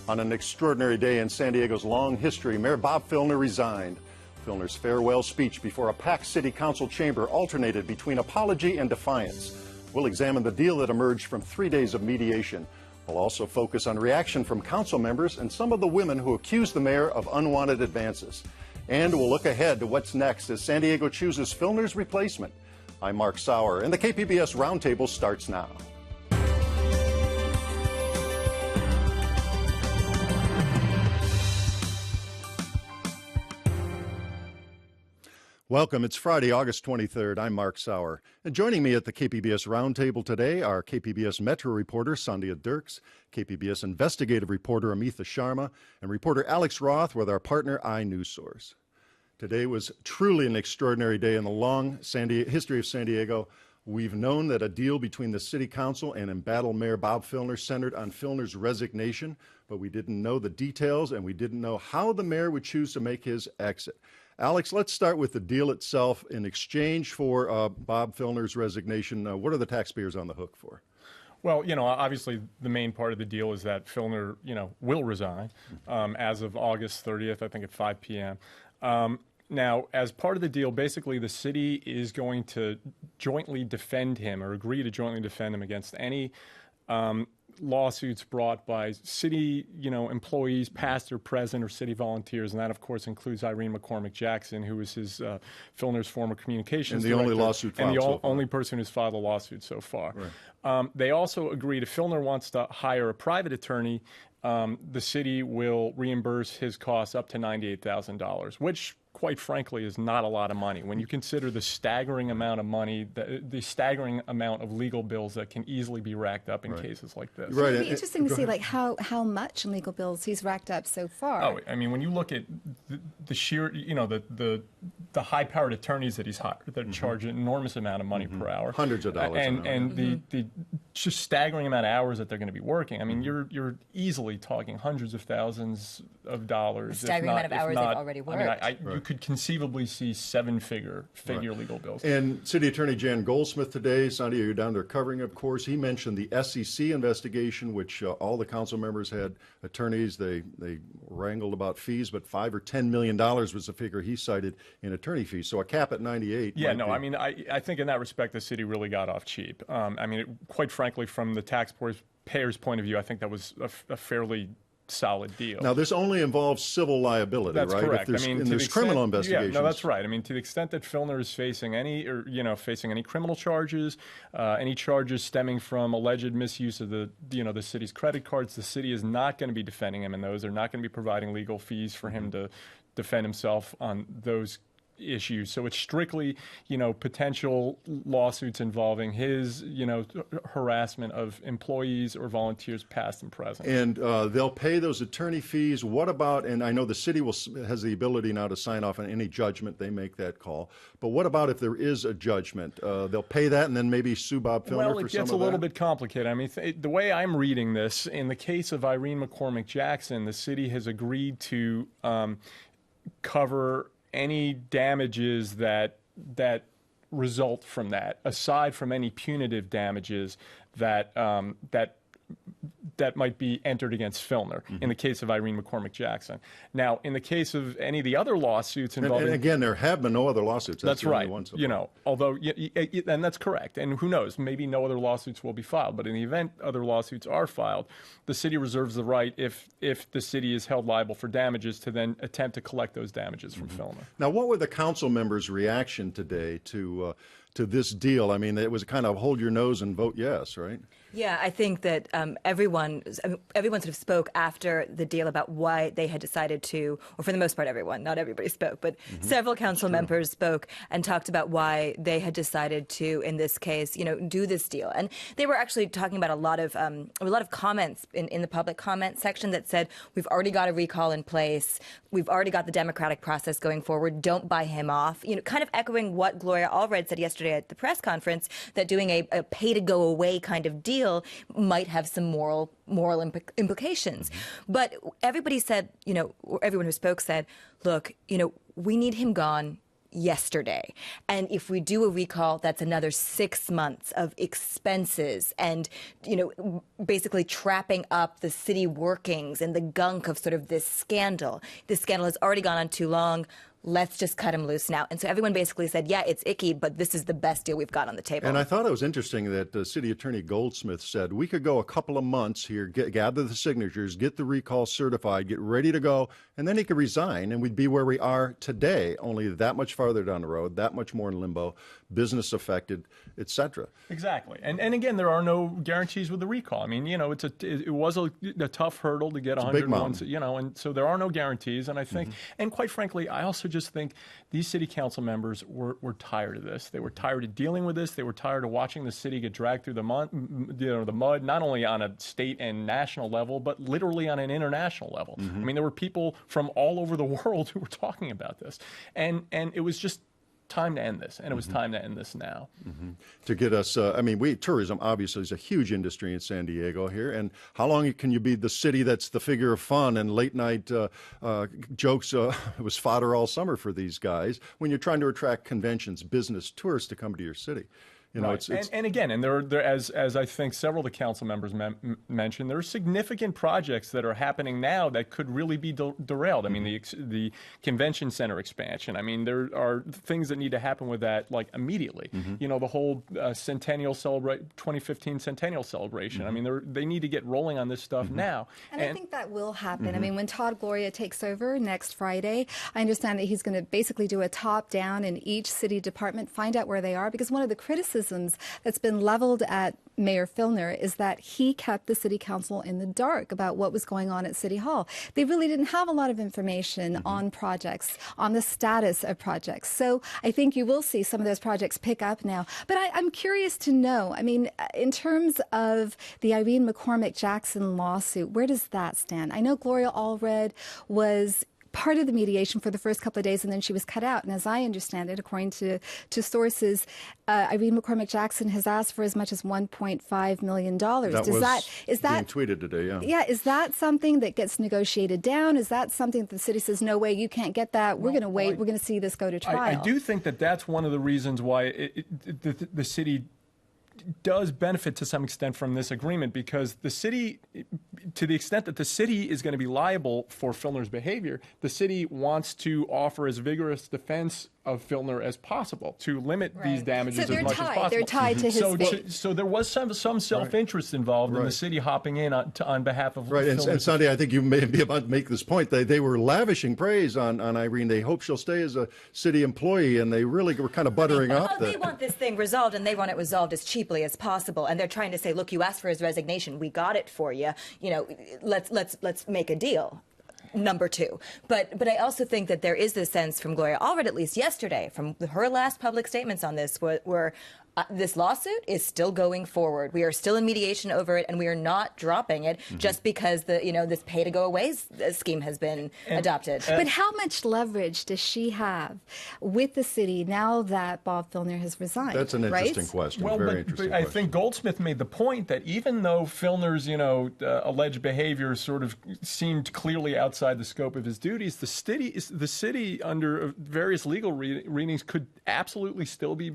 On an extraordinary day in San Diego's long history, Mayor Bob Filner resigned. Filner's farewell speech before a packed city council chamber alternated between apology and defiance. We'll examine the deal that emerged from 3 days of mediation. We'll also focus on reaction from council members and some of the women who accused the mayor of unwanted advances. And we'll look ahead to what's next as San Diego chooses Filner's replacement. I'm Mark Sauer, and the KPBS Roundtable starts now. Welcome. It's Friday, August 23rd. I'm Mark Sauer. And joining me at the KPBS Roundtable today are KPBS Metro reporter Sandhya Dirks, KPBS investigative reporter Amitha Sharma, and reporter Alex Roth with our partner iNewsSource. Today was truly an extraordinary day in the long history of San Diego. We've known that a deal between the City Council and embattled Mayor Bob Filner centered on Filner's resignation, but we didn't know the details and we didn't know how the mayor would choose to make his exit. Alex, let's start with the deal itself. In exchange for Bob Filner's resignation, what are the taxpayers on the hook for? Well, obviously the main part of the deal is that Filner, will resign as of August 30th, I think at 5 p.m. Now, as part of the deal, basically the city is going to jointly defend him or agree to jointly defend him against any lawsuits brought by city, employees, past or present, or city volunteers, and that, of course, includes Irene McCormick Jackson, who was his Filner's former communications director. And the only lawsuit filed so far. Only person who's filed a lawsuit so far. Right. They also agreed if Filner wants to hire a private attorney, the city will reimburse his costs up to $98,000, which, quite frankly, is not a lot of money. When you consider the staggering amount of money, the staggering amount of legal bills that can easily be racked up in cases like this. Right. It'd be interesting to see how much in legal bills he's racked up so far. Oh, I mean, when you look at the sheer, the high-powered attorneys that he's hired that charge an enormous amount of money per hour, hundreds of dollars an hour, and the just staggering amount of hours that they're going to be working. I mean, you're easily talking hundreds of thousands of dollars. The staggering amount of hours they've already worked. I mean, you could conceivably see seven-figure legal bills. And City Attorney Jan Goldsmith today, Sandhya, you're down there covering, of course. He mentioned the SEC investigation, which all the council members had attorneys. They wrangled about fees, but $5 or $10 million was the figure he cited in attorney fees. So a cap at 98. Yeah, no, I mean, I think in that respect, the city really got off cheap. I mean, quite frankly, from the taxpayer's point of view, I think that was a fairly solid deal. Now, this only involves civil liability, that's right? Correct. There's criminal investigations. Yeah, no, that's right. I mean, to the extent that Filner is facing any criminal charges, any charges stemming from alleged misuse of the city's credit cards, the city is not going to be defending him in those. They're not going to be providing legal fees for him to defend himself on those issues. So it's strictly, potential lawsuits involving his, harassment of employees or volunteers past and present. And they'll pay those attorney fees. What about, and I know the city has the ability now to sign off on any judgment, they make that call. But what about if there is a judgment? They'll pay that and then maybe sue Bob Filner for some of that? Well, it gets a little bit complicated. I mean, the way I'm reading this, in the case of Irene McCormick Jackson, the city has agreed to cover any damages that result from that, aside from any punitive damages that might be entered against Filner in the case of Irene McCormick Jackson. Now, in the case of any of the other lawsuits involving... And again, there have been no other lawsuits. That's right. Although, and that's correct. And who knows, maybe no other lawsuits will be filed. But in the event other lawsuits are filed, the city reserves the right, if the city is held liable for damages, to then attempt to collect those damages from Filner. Now, what were the council members' reaction today to this deal? I mean, it was kind of hold your nose and vote yes, right? Yeah, I think that everyone sort of spoke after the deal about why they had decided to, or for the most part everyone, not everybody spoke, but several council members spoke and talked about why they had decided to, in this case, do this deal. And they were actually talking about a lot of comments in the public comment section that said, we've already got a recall in place, we've already got the democratic process going forward, don't buy him off. Kind of echoing what Gloria Allred said yesterday at the press conference, that doing a pay-to-go-away kind of deal might have some moral implications. But everybody said, everyone who spoke said, look, we need him gone. yesterday. And if we do a recall, that's another 6 months of expenses and, basically trapping up the city workings and the gunk of sort of this scandal. This scandal has already gone on too long. Let's just cut him loose now. And so everyone basically said, yeah, it's icky, but this is the best deal we've got on the table. And I thought it was interesting that City Attorney Goldsmith said, we could go a couple of months here, gather the signatures, get the recall certified, get ready to go, and then he could resign, and we'd be where we are today, only that much farther down the road, that much more in limbo, business affected, et cetera. Exactly. And again, there are no guarantees with the recall. I mean, it was a tough hurdle to get 101, and so there are no guarantees. And I think, and quite frankly, I also just think these city council members were tired of this. They were tired of dealing with this. They were tired of watching the city get dragged through the mud, not only on a state and national level, but literally on an international level. I mean, there were people from all over the world who were talking about this. And it was just time to end this, and it was time to end this now. To get us, tourism obviously is a huge industry in San Diego here, and how long can you be the city that's the figure of fun and late night jokes was fodder all summer for these guys when you're trying to attract conventions, business, tourists to come to your city? Right. And again, there as I think several of the council members mentioned, there are significant projects that are happening now that could really be derailed. I mean, the convention center expansion. I mean, there are things that need to happen with that like immediately. The whole 2015 centennial celebration. I mean, they need to get rolling on this stuff now. And I think that will happen. I mean, when Todd Gloria takes over next Friday, I understand that he's going to basically do a top-down in each city department, find out where they are, because one of the criticisms that's been leveled at Mayor Filner is that he kept the city council in the dark about what was going on at City Hall. They really didn't have a lot of information on projects, on the status of projects. So I think you will see some of those projects pick up now. But I'm curious to know, I mean, in terms of the Irene McCormick Jackson lawsuit, where does that stand? I know Gloria Allred was part of the mediation for the first couple of days, and then she was cut out. And as I understand it, according to sources, Irene McCormick Jackson has asked for as much as $1.5 million. Is that being tweeted today? Yeah. Yeah. Is that something that gets negotiated down? Is that something that the city says, no way, you can't get that? We're going to wait. We're going to see this go to trial. I do think that that's one of the reasons why the city does benefit to some extent from this agreement, because the city, to the extent that the city is going to be liable for Filner's behavior, the city wants to offer as vigorous defense of Filner as possible to limit these damages as much as possible. They're tied to his so there was some self-interest involved in the city hopping in on behalf of Filner. And Sandy, I think you may be about to make this point. They were lavishing praise on Irene. They hope she'll stay as a city employee, and they really were kind of buttering up. They want this thing resolved, and they want it resolved as cheaply as possible. And they're trying to say, look, you asked for his resignation. We got it for you. Let's make a deal. Number two. But I also think that there is this sense from Gloria Allred, at least yesterday, from her last public statements on this, where this lawsuit is still going forward. We are still in mediation over it, and we are not dropping it just because this pay to go away scheme has been adopted. But how much leverage does she have with the city now that Bob Filner has resigned? That's an interesting question. Very interesting question. I think Goldsmith made the point that even though Filner's alleged behavior sort of seemed clearly outside the scope of his duties, the city under various legal readings could absolutely still be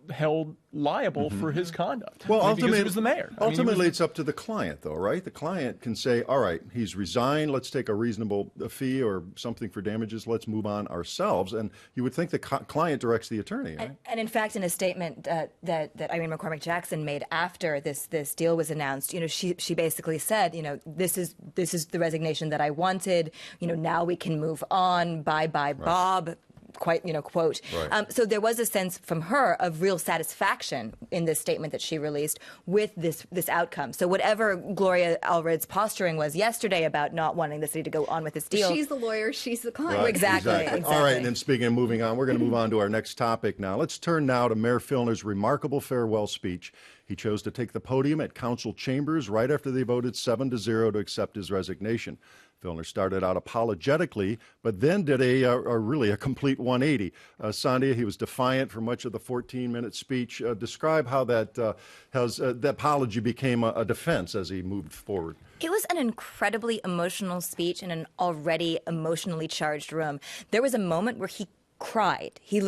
held liable for his conduct. Well, ultimately, he was the mayor. Ultimately, it's up to the client, though, right? The client can say, all right, he's resigned. Let's take a reasonable fee or something for damages. Let's move on ourselves. And you would think the client directs the attorney, right? And in fact, in a statement that Irene McCormick Jackson made after this deal was announced, she basically said, this is the resignation that I wanted. Now we can move on. Bye, Bob. Quite, quote. Right. So there was a sense from her of real satisfaction in this statement that she released with this outcome. So whatever Gloria Allred's posturing was yesterday about not wanting the city to go on with this deal. She's the lawyer, she's the client. Right, Exactly. All right, and then speaking of moving on, we're going to move on to our next topic now. Let's turn now to Mayor Filner's remarkable farewell speech. He chose to take the podium at council chambers right after they voted 7-0 to accept his resignation. Filner started out apologetically, but then did a complete 180. Sandia, he was defiant for much of the 14-minute speech. Describe how that apology became a defense as he moved forward. It was an incredibly emotional speech in an already emotionally charged room. There was a moment where he cried. He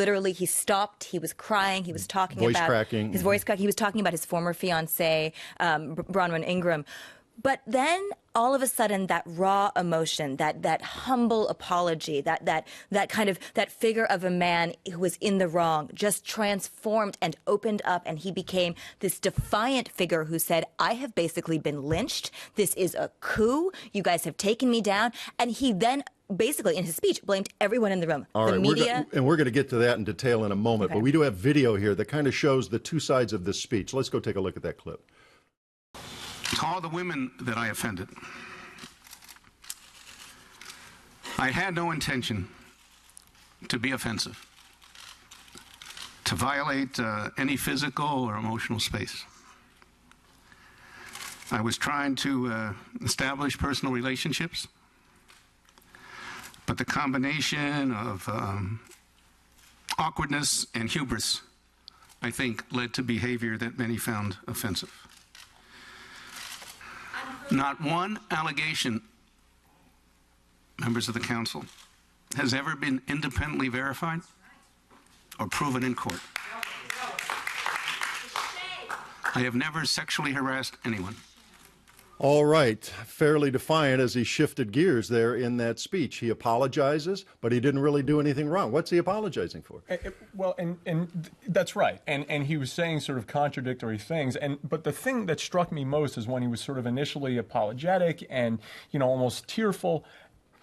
stopped. He was crying. He was talking voice about cracking. his voice crack. He was talking about his former fiancée, Bronwyn Ingram. But then all of a sudden, that raw emotion, that humble apology, that figure of a man who was in the wrong just transformed and opened up, and he became this defiant figure who said, I have basically been lynched. This is a coup. You guys have taken me down. And he then basically, in his speech, blamed everyone in the room. All the right, media. we're going to get to that in detail in a moment, Okay. but we do have video here that kind of shows the two sides of this speech. Let's go take a look at that clip. To all the women that I offended, I had no intention to be offensive, to violate any physical or emotional space. I was trying to establish personal relationships, but the combination of awkwardness and hubris, I think, led to behavior that many found offensive. Not one allegation, members of the council, has ever been independently verified or proven in court. I have never sexually harassed anyone. All right, fairly defiant as he shifted gears there in that speech. He apologizes, but he didn't really do anything wrong. What's he apologizing for? Well, and that's right. And he was saying sort of contradictory things. But the thing that struck me most is when he was sort of initially apologetic and, almost tearful.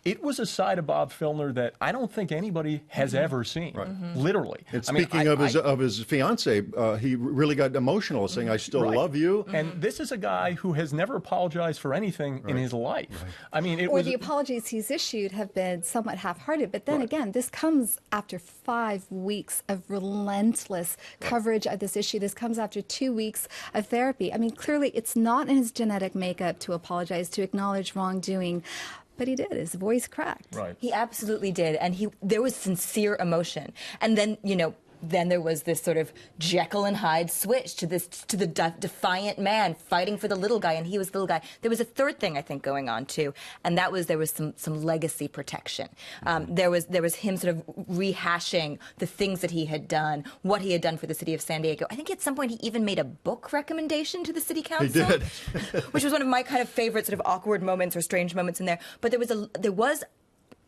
It was a side of Bob Filner that I don't think anybody has ever seen, literally. And speaking of his fiancée, he really got emotional, saying, I still love you. And this is a guy who has never apologized for anything in his life. I mean, the apologies he's issued have been somewhat half-hearted. But then again, this comes after 5 weeks of relentless coverage of this issue. This comes after 2 weeks of therapy. I mean, clearly it's not in his genetic makeup to apologize, to acknowledge wrongdoing. But he did. His voice cracked. Right. He absolutely did. And there was sincere emotion. And then, then there was this sort of Jekyll and Hyde switch to the defiant man fighting for the little guy, and he was the little guy. There was a third thing, I think, going on, too, and there was some legacy protection. There was him sort of rehashing the things that he had done, what he had done for the city of San Diego. I think at some point he even made a book recommendation to the city council. He did. Which was one of my kind of favorite sort of awkward moments or strange moments in there. But there was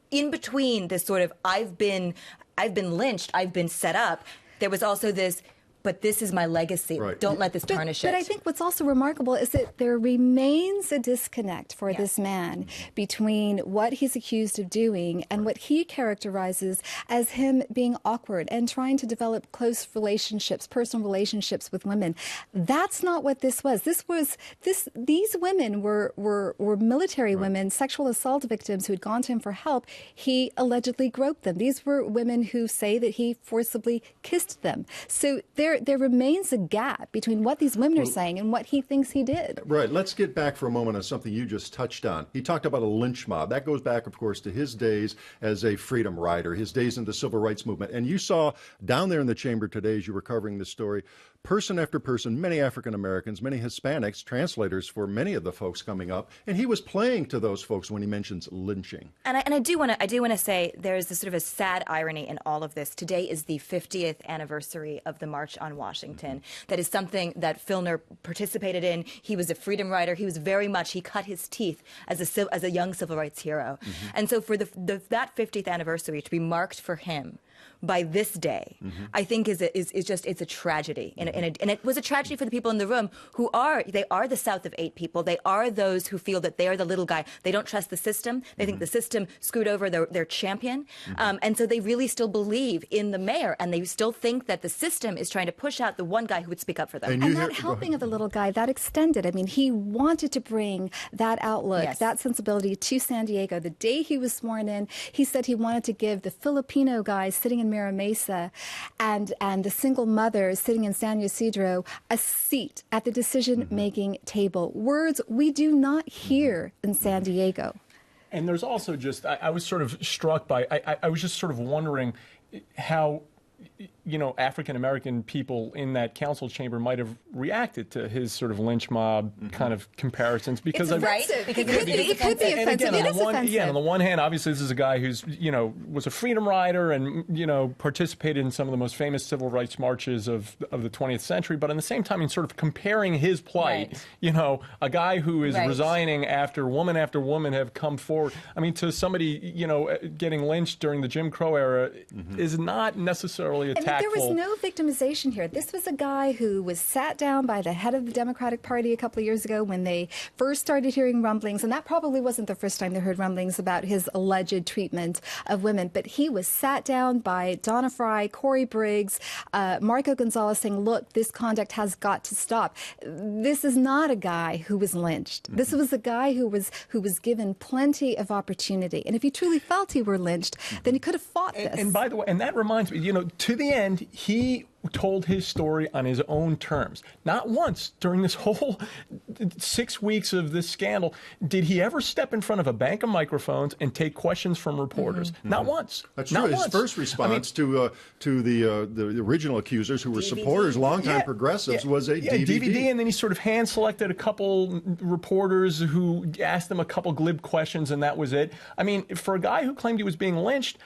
in between this sort of I've been lynched, I've been set up. There was also this, but this is my legacy. Right. Don't let this tarnish it. But I think what's also remarkable is that there remains a disconnect for this man between what he's accused of doing and what he characterizes as him being awkward and trying to develop close relationships, personal relationships with women. That's not what this was. These women were military women, sexual assault victims who had gone to him for help. He allegedly groped them. These were women who say that he forcibly kissed them. So there remains a gap between what these women are saying and what he thinks he did. Right. Let's get back for a moment on something you just touched on. He talked about a lynch mob. That goes back, of course, to his days as a freedom rider, his days in the civil rights movement. And you saw down there in the chamber today, as you were covering this story, person after person, many African Americans, many Hispanics, translators for many of the folks coming up, and he was playing to those folks when he mentions lynching. And I do want to say there's this sort of a sad irony in all of this. Today is the 50th anniversary of the March on Washington. That is something that Filner participated in. He was a freedom rider. He cut his teeth as a young civil rights hero. And so for that 50th anniversary to be marked for him by this day, I think it's a tragedy, and it was a tragedy for the people in the room who are the South of 8 people. They are those who feel that they are the little guy. They don't trust the system. They think the system screwed over their champion, and so they really still believe in the mayor, and they still think that the system is trying to push out the one guy who would speak up for them. And that helping of the little guy, that extended. I mean, he wanted to bring that outlook, that sensibility to San Diego. The day he was sworn in, he said he wanted to give the Filipino guy sitting in Mira Mesa and the single mother sitting in San Ysidro a seat at the decision-making table. Words we do not hear in San Diego. And there's also just, I was sort of struck by, I was just sort of wondering how African-American people in that council chamber might have reacted to his sort of lynch mob kind of comparisons. Because it's offensive. It could be offensive. And again, It is offensive. on the one hand, obviously this is a guy who's, was a freedom rider and, participated in some of the most famous civil rights marches of the 20th century. But at the same time, in sort of comparing his plight, a guy who is resigning after woman have come forward. I mean, to somebody, getting lynched during the Jim Crow era is not necessarily a tactful. There was no victimization here. This was a guy who was sat down by the head of the Democratic Party a couple of years ago when they first started hearing rumblings, and that probably wasn't the first time they heard rumblings about his alleged treatment of women, but he was sat down by Donna Fry, Corey Briggs, Marco Gonzalez saying, look, this conduct has got to stop. This is not a guy who was lynched. This was a guy who was given plenty of opportunity. And if he truly felt he were lynched, then he could have fought this. And by the way, and that reminds me, to the end, he told his story on his own terms. Not once during this whole 6 weeks of this scandal did he ever step in front of a bank of microphones and take questions from reporters. Not once. That's Not true. once. His first response to the original accusers, who were supporters, longtime progressives, was a DVD. And then he sort of hand-selected a couple reporters who asked him a couple glib questions, and that was it. I mean, for a guy who claimed he was being lynched,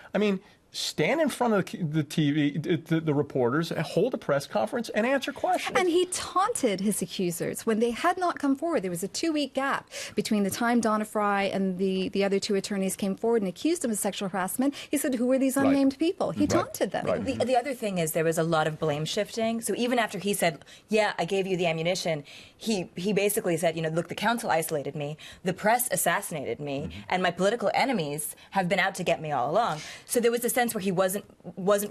stand in front of the TV, the reporters, hold a press conference, and answer questions. And he taunted his accusers when they had not come forward. There was a 2-week gap between the time Donna Fry and the other two attorneys came forward and accused him of sexual harassment. He said, who are these unnamed people? He taunted them. The other thing is there was a lot of blame shifting. So even after he said, yeah, I gave you the ammunition, he basically said, look, the council isolated me, the press assassinated me, and my political enemies have been out to get me all along. So there was a sense where he wasn't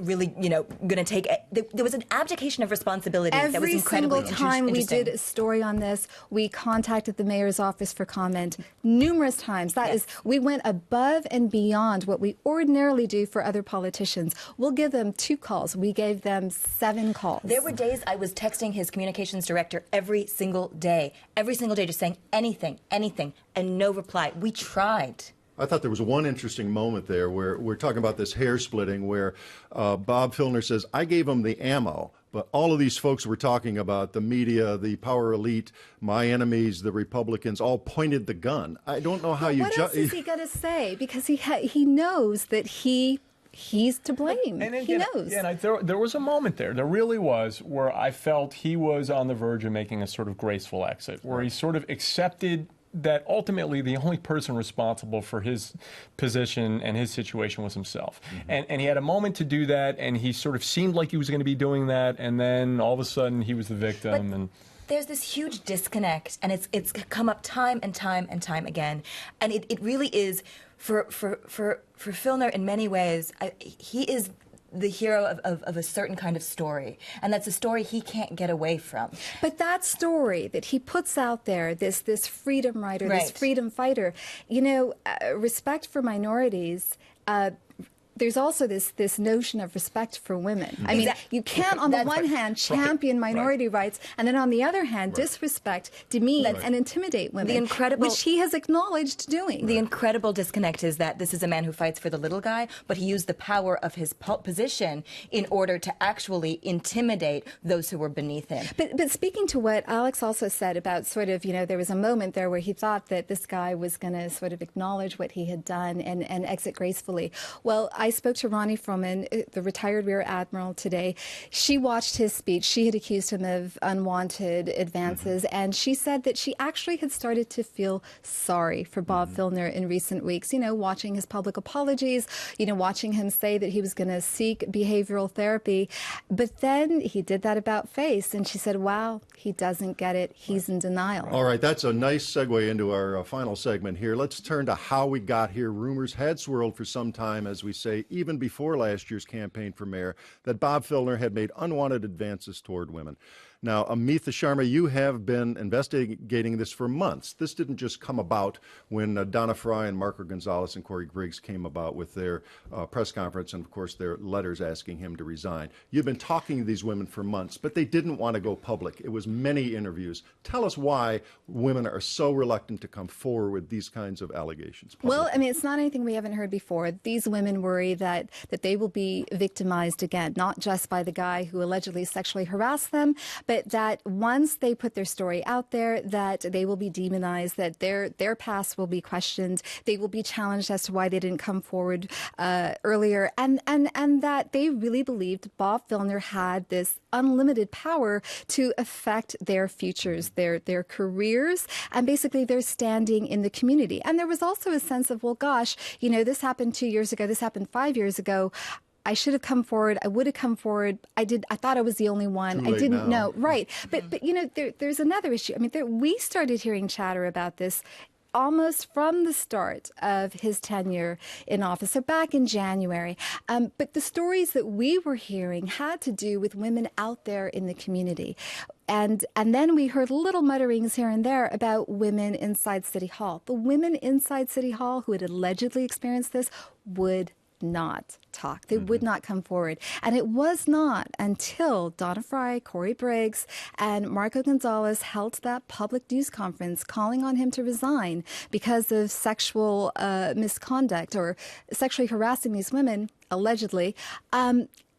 really, going to take it. There was an abdication of responsibility that was incredibly Every single time we did a story on this, we contacted the mayor's office for comment numerous times. We went above and beyond what we ordinarily do for other politicians. We'll give them 2 calls. We gave them 7 calls. There were days I was texting his communications director every single day, just saying anything, and no reply. We tried. I thought there was one interesting moment there where we're talking about this hair splitting where Bob Filner says, I gave him the ammo, but all of these folks were talking about, the media, the power elite, my enemies, the Republicans, all pointed the gun. I don't know how What else is he going to say? Because he knows that he's to blame. He knows. Yeah, there was a moment there really was, where I felt he was on the verge of making a sort of graceful exit, where he sort of accepted that ultimately the only person responsible for his position and his situation was himself. And he had a moment to do that, and he sort of seemed like he was going to be doing that, and then all of a sudden he was the victim. But there's this huge disconnect, and it's come up time and time again. And it really is, for Filner in many ways, he is the hero of a certain kind of story, and that's a story he can't get away from. But that story that he puts out there, this freedom rider, this freedom fighter, respect for minorities, there's also this notion of respect for women. I mean, you can't on the one hand champion minority rights and then on the other hand disrespect, demean, and intimidate women, which he has acknowledged doing. The incredible disconnect is that this is a man who fights for the little guy, but he used the power of his position in order to actually intimidate those who were beneath him. But speaking to what Alex also said about sort of, there was a moment there where he thought that this guy was going to sort of acknowledge what he had done and exit gracefully. Well, I spoke to Ronnie Froman, the retired Rear Admiral, today. She watched his speech. She had accused him of unwanted advances, and she said that she actually had started to feel sorry for Bob Filner in recent weeks, watching his public apologies, watching him say that he was going to seek behavioral therapy. But then he did that about face, and she said, wow, he doesn't get it. He's in denial. All right, that's a nice segue into our final segment here. Let's turn to how we got here. Rumors had swirled for some time, as we say, even before last year's campaign for mayor, that Bob Filner had made unwanted advances toward women. Now, Amitha Sharma, you have been investigating this for months. This didn't just come about when Donna Fry and Marco Gonzalez and Corey Briggs came about with their press conference and, of course, their letters asking him to resign. You've been talking to these women for months, but they didn't want to go public. It was many interviews. Tell us why women are so reluctant to come forward with these kinds of allegations. Well, I mean, it's not anything we haven't heard before. These women worry that they will be victimized again, not just by the guy who allegedly sexually harassed them, but that once they put their story out there, that they will be demonized, that their past will be questioned, they will be challenged as to why they didn't come forward earlier, and that they really believed Bob Filner had this unlimited power to affect their futures, their careers, and basically their standing in the community. And there was also a sense of, well, gosh, you know, this happened 2 years ago, this happened 5 years ago. I should have come forward. I would have come forward. I thought I was the only one. I didn't know. Right. But you know, there's another issue. I mean, we started hearing chatter about this almost from the start of his tenure in office, so back in January. But the stories that we were hearing had to do with women out there in the community. And then we heard little mutterings here and there about women inside City Hall. The women inside City Hall who had allegedly experienced this would not talk. They would not come forward. And it was not until Donna Fry, Corey Briggs, and Marco Gonzalez held that public news conference calling on him to resign because of sexual misconduct or sexually harassing these women, allegedly,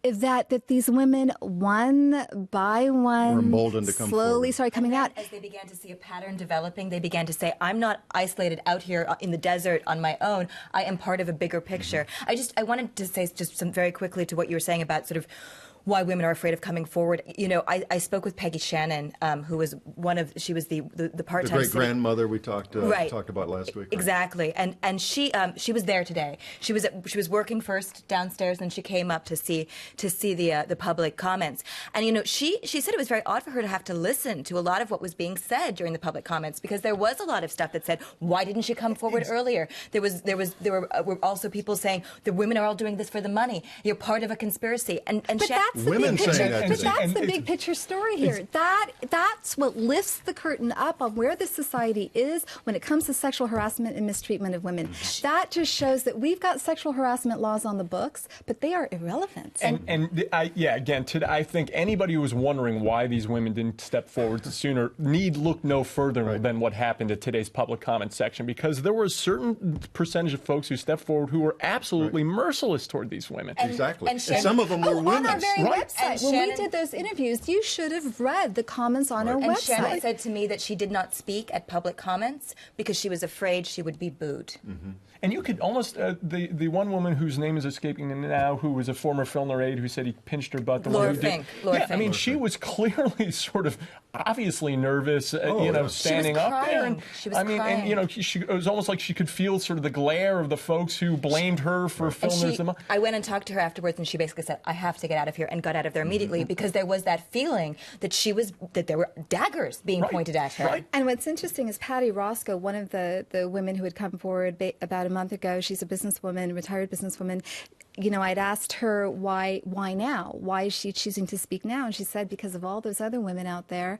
that these women, one by one, were emboldened to come slowly started coming out. As they began to see a pattern developing, they began to say, I'm not isolated out here in the desert on my own. I am part of a bigger picture. I wanted to say just some very quickly to what you were saying about sort of why women are afraid of coming forward. You know, I spoke with Peggy Shannon, who was she was the part-time great grandmother we talked about last week. Exactly, and she was there today. She was working first downstairs, and she came up to see the public comments. And you know, she said it was very odd for her to have to listen to a lot of what was being said during the public comments, because there was a lot of stuff that said, why didn't she come forward earlier? There were also people saying the women are all doing this for the money. You're part of a conspiracy, and women saying that but today. that's the big picture story here. That's what lifts the curtain up on where this society is when it comes to sexual harassment and mistreatment of women. That just shows that we've got sexual harassment laws on the books, but they are irrelevant. I think anybody who was wondering why these women didn't step forward sooner need look no further than what happened at today's public comment section, because there were a certain percentage of folks who stepped forward who were absolutely merciless toward these women. Exactly. And some of them were women. On our very website, when we did those interviews, you should have read the comments on our website. Shannon said to me that she did not speak at public comments because she was afraid she would be booed. Mm-hmm. And you could almost, the one woman whose name is escaping me now, who was a former Filner aide who said he pinched her butt. Laura Fink. I mean, she was clearly sort of obviously nervous, standing up there. And, she was crying. And you know, it was almost like she could feel sort of the glare of the folks who blamed her for Filners. I went and talked to her afterwards, and she basically said, I have to get out of here, and got out of there immediately because there was that feeling that there were daggers being pointed at her. Right. And what's interesting is Patty Roscoe, one of the women who had come forward about a month ago. She's a businesswoman, retired businesswoman. You know, I'd asked her why now? Why is she choosing to speak now? And she said, because of all those other women out there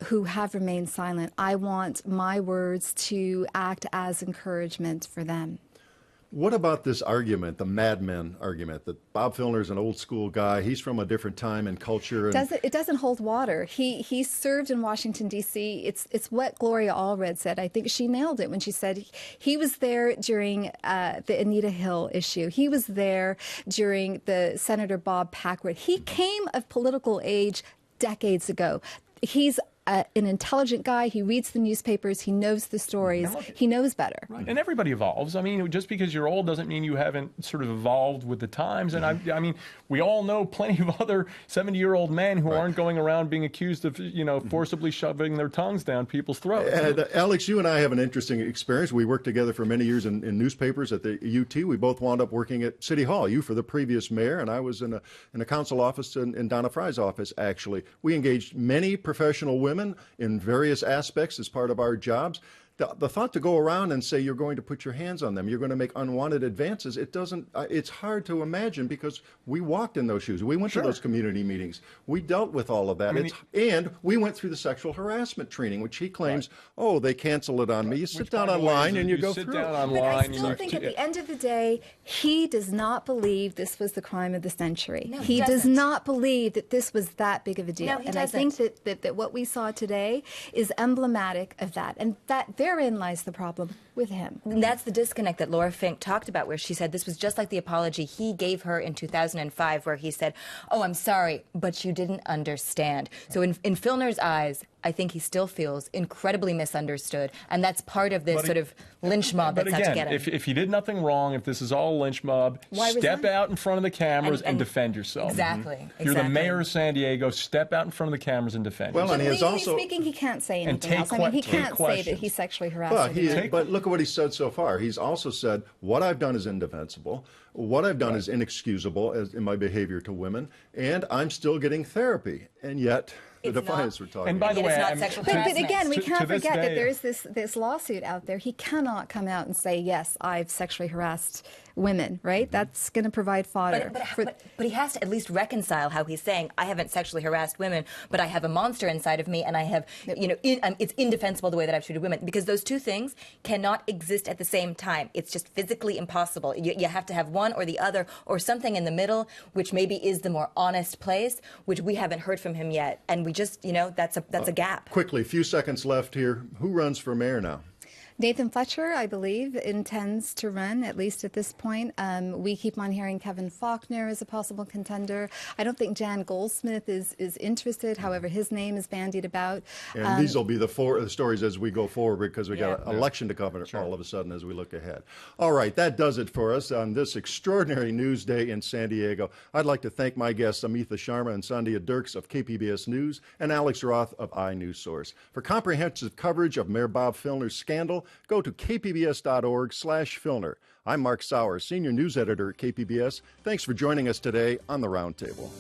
who have remained silent. I want my words to act as encouragement for them. What about this argument, the Mad Men argument, that Bob Filner's an old school guy, he's from a different time and culture? And it doesn't hold water. He served in Washington, D.C. It's what Gloria Allred said. I think she nailed it when she said he was there during the Anita Hill issue. He was there during the Senator Bob Packwood. He came of political age decades ago. He's an intelligent guy. He reads the newspapers. He knows the stories. He knows better. Right. And everybody evolves. I mean, just because you're old doesn't mean you haven't sort of evolved with the times. And I mean, we all know plenty of other 70-year-old men who aren't going around being accused of, forcibly shoving their tongues down people's throats. And, Alex, you and I have an interesting experience. We worked together for many years in newspapers at the UT. We both wound up working at City Hall. You for the previous mayor, and I was in a council office in Donna Fry's office, actually. We engaged many professional women in various aspects as part of our jobs. the thought to go around and say you're going to put your hands on them, you're going to make unwanted advances, it doesn't, it's hard to imagine because we walked in those shoes. We went to those community meetings. We dealt with all of that. And we went through the sexual harassment training, which he claims, oh, they cancel it on me. You sit down online and you go through it. But I still think at the end of the day, he does not believe this was the crime of the century. No, he does not believe that this was that big of a deal. No, he and doesn't. I think that what we saw today is emblematic of that. And that therein lies the problem with him. And that's the disconnect that Laura Fink talked about, where she said this was just like the apology he gave her in 2005, where he said, oh, I'm sorry, but you didn't understand. So in Filner's eyes, I think he still feels incredibly misunderstood, and that's part of this sort of lynch mob that's out to get him. If he did nothing wrong, if this is all a lynch mob, step out in front of the cameras and defend yourself. Exactly. You're the mayor of San Diego. Step out in front of the cameras and defend yourself. And he is also speaking, he can't say anything else. I mean, he can't say that he sexually harassed her. But look at what he said so far. He's also said, what I've done is indefensible. What I've done is inexcusable in my behavior to women, and I'm still getting therapy. And yet, the defiance we're talking about. And by the way, but again, we can't forget that there's this lawsuit out there. He cannot come out and say, yes, I've sexually harassed women, right? That's going to provide fodder. But he has to at least reconcile how he's saying, I haven't sexually harassed women, but I have a monster inside of me, and I have, it's indefensible the way that I've treated women, because those two things cannot exist at the same time. It's just physically impossible. You have to have one or the other, or something in the middle, which maybe is the more honest place, which we haven't heard from him yet. And we just, that's a gap. Quickly, a few seconds left here. Who runs for mayor now? Nathan Fletcher, I believe, intends to run, at least at this point. We keep on hearing Kevin Faulkner as a possible contender. I don't think Jan Goldsmith is interested. However, his name is bandied about. And these will be the stories as we go forward, because we got an election to cover all of a sudden as we look ahead. All right, that does it for us on this extraordinary news day in San Diego. I'd like to thank my guests, Amitha Sharma and Sandhya Dirks of KPBS News and Alex Roth of iNewsSource. For comprehensive coverage of Mayor Bob Filner's scandal, go to kpbs.org/Filner. I'm Mark Sauer, Senior News Editor at KPBS. Thanks for joining us today on the Roundtable.